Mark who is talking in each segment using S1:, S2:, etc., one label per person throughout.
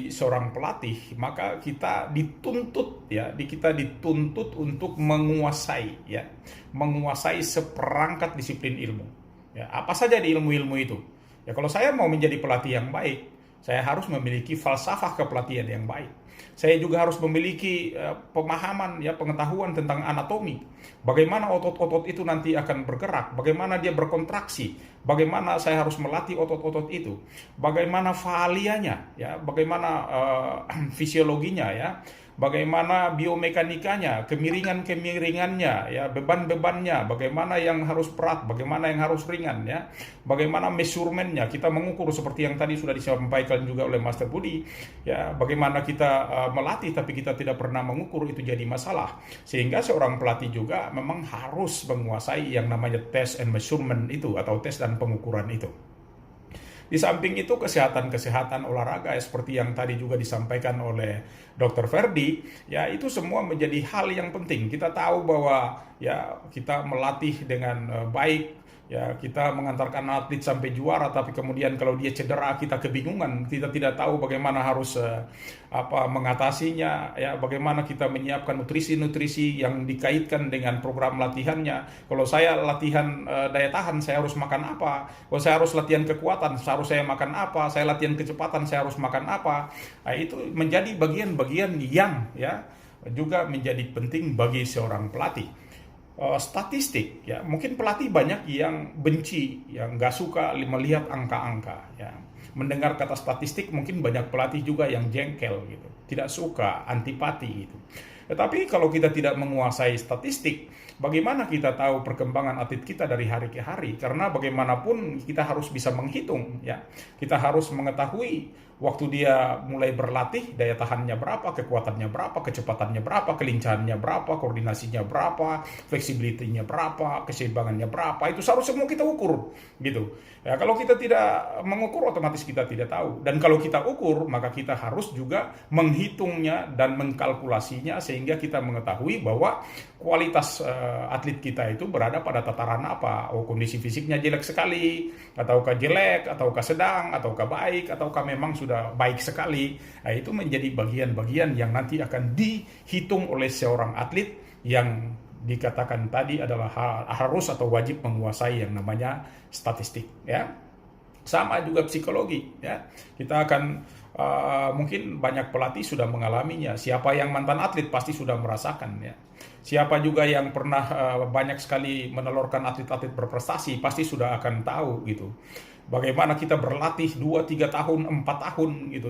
S1: seorang pelatih, maka kita dituntut kita dituntut untuk menguasai seperangkat disiplin ilmu. Ya, apa saja di ilmu-ilmu itu? Ya, kalau saya mau menjadi pelatih yang baik, saya harus memiliki falsafah kepelatihan yang baik. Saya juga harus memiliki pemahaman, pengetahuan tentang anatomi. Bagaimana otot-otot itu nanti akan bergerak, bagaimana dia berkontraksi, bagaimana saya harus melatih otot-otot itu, bagaimana faalianya, bagaimana fisiologinya, bagaimana biomekanikanya, kemiringan-kemiringannya, beban-bebannya, bagaimana yang harus berat, bagaimana yang harus ringan, bagaimana measurementnya, kita mengukur seperti yang tadi sudah disampaikan juga oleh Master Budi, bagaimana kita melatih tapi kita tidak pernah mengukur, itu jadi masalah. Sehingga seorang pelatih juga memang harus menguasai yang namanya test and measurement itu, atau tes dan pengukuran itu. Di samping itu kesehatan olahraga seperti yang tadi juga disampaikan oleh Dr. Ferdi, itu semua menjadi hal yang penting. Kita tahu bahwa kita melatih dengan baik, kita mengantarkan atlet sampai juara, tapi kemudian kalau dia cedera kita kebingungan, kita tidak tahu bagaimana harus mengatasinya, bagaimana kita menyiapkan nutrisi-nutrisi yang dikaitkan dengan program latihannya. Kalau saya latihan daya tahan, saya harus makan apa? Kalau saya harus latihan kekuatan, seharusnya saya makan apa? Saya latihan kecepatan, saya harus makan apa? Itu menjadi bagian-bagian yang juga menjadi penting bagi seorang pelatih. Statistik, mungkin pelatih banyak yang benci, yang nggak suka melihat angka-angka, mendengar kata statistik. Mungkin banyak pelatih juga yang jengkel gitu, tidak suka, antipati gitu. Tetapi kalau kita tidak menguasai statistik, bagaimana kita tahu perkembangan atlet kita dari hari ke hari? Karena bagaimanapun kita harus bisa menghitung, kita harus mengetahui waktu dia mulai berlatih, daya tahannya berapa, kekuatannya berapa, kecepatannya berapa, kelincahannya berapa, koordinasinya berapa, fleksibilitasnya berapa, keseimbangannya berapa. Itu harus semua kita ukur gitu. Kalau kita tidak mengukur, otomatis kita tidak tahu. Dan kalau kita ukur, maka kita harus juga menghitungnya dan mengkalkulasinya, sehingga kita mengetahui bahwa kualitas atlet kita itu berada pada tataran apa. Kondisi fisiknya jelek sekali, ataukah jelek, ataukah sedang, ataukah baik, ataukah memang sudah baik sekali. Itu menjadi bagian-bagian yang nanti akan dihitung oleh seorang atlet yang dikatakan tadi adalah harus atau wajib menguasai yang namanya statistik. Sama juga psikologi. Kita akan mungkin banyak pelatih sudah mengalaminya. Siapa yang mantan atlet pasti sudah merasakan. Siapa juga yang pernah banyak sekali menelurkan atlet-atlet berprestasi pasti sudah akan tahu gitu. Bagaimana kita berlatih 2-3 tahun, 4 tahun gitu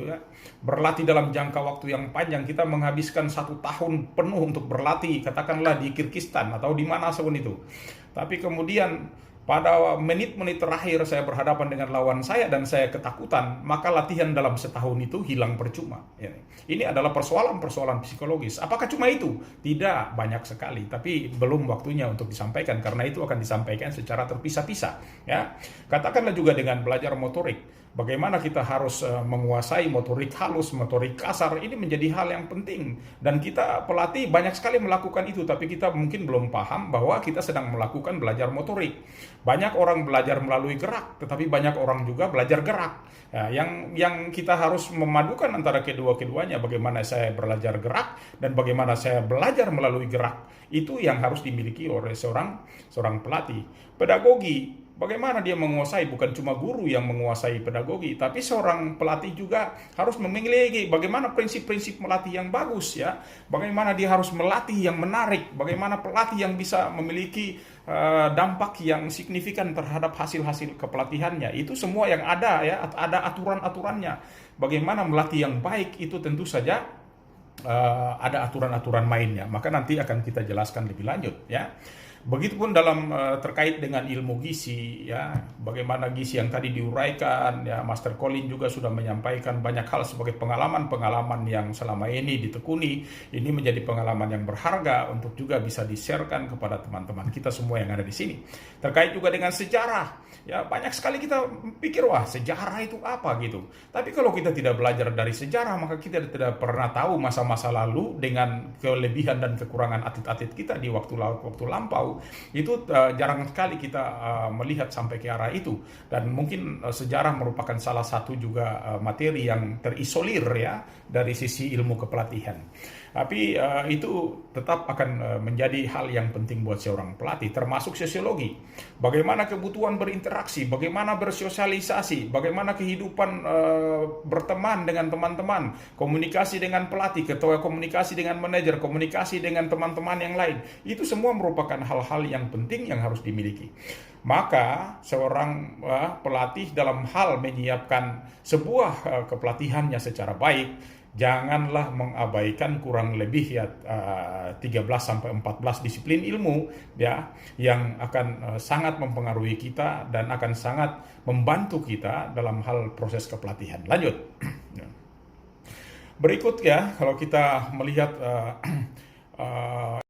S1: berlatih dalam jangka waktu yang panjang. Kita menghabiskan 1 tahun penuh untuk berlatih, katakanlah di Kirgistan atau di mana pun itu. Tapi kemudian pada menit-menit terakhir saya berhadapan dengan lawan saya dan saya ketakutan, maka latihan dalam setahun itu hilang percuma. Ini adalah persoalan-persoalan psikologis. Apakah cuma itu? Tidak, banyak sekali. Tapi belum waktunya untuk disampaikan, karena itu akan disampaikan secara terpisah-pisah. Katakanlah juga dengan belajar motorik. Bagaimana kita harus menguasai motorik halus, motorik kasar, ini menjadi hal yang penting. Dan kita pelatih banyak sekali melakukan itu, tapi kita mungkin belum paham bahwa kita sedang melakukan belajar motorik. Banyak orang belajar melalui gerak, tetapi banyak orang juga belajar gerak. Yang kita harus memadukan antara keduanya, bagaimana saya belajar gerak dan bagaimana saya belajar melalui gerak. Itu yang harus dimiliki oleh seorang pelatih. Pedagogi, bagaimana dia menguasai, bukan cuma guru yang menguasai pedagogi, tapi seorang pelatih juga harus memiliki bagaimana prinsip-prinsip melatih yang bagus, bagaimana dia harus melatih yang menarik, bagaimana pelatih yang bisa memiliki dampak yang signifikan terhadap hasil-hasil kepelatihannya. Itu semua yang ada, ada aturan-aturannya. Bagaimana melatih yang baik itu tentu saja ada aturan-aturan mainnya. Maka nanti akan kita jelaskan lebih lanjut, Begitupun dalam terkait dengan ilmu gizi, bagaimana gizi yang tadi diuraikan, Master Colin juga sudah menyampaikan banyak hal sebagai pengalaman-pengalaman yang selama ini ditekuni. Ini menjadi pengalaman yang berharga untuk juga bisa di-sharekan kepada teman-teman kita semua yang ada di sini. Terkait juga dengan sejarah, banyak sekali kita pikir, wah sejarah itu apa gitu. Tapi kalau kita tidak belajar dari sejarah, maka kita tidak pernah tahu masa-masa lalu dengan kelebihan dan kekurangan atlet-atlet kita di waktu lampau. tahu. Itu jarang sekali kita melihat sampai ke arah itu, dan mungkin sejarah merupakan salah satu juga materi yang terisolir ya dari sisi ilmu kepelatihan. Tapi itu tetap akan menjadi hal yang penting buat seorang pelatih, termasuk sosiologi. Bagaimana kebutuhan berinteraksi, bagaimana bersosialisasi, bagaimana kehidupan berteman dengan teman-teman, komunikasi dengan pelatih, ketua komunikasi dengan manajer, komunikasi dengan teman-teman yang lain. Itu semua merupakan hal-hal yang penting yang harus dimiliki. Maka seorang pelatih dalam hal menyiapkan sebuah kepelatihannya secara baik, janganlah mengabaikan kurang lebih ya 13-14 disiplin ilmu ya, yang akan sangat mempengaruhi kita dan akan sangat membantu kita dalam hal proses kepelatihan. Lanjut. Berikut ya, kalau kita melihat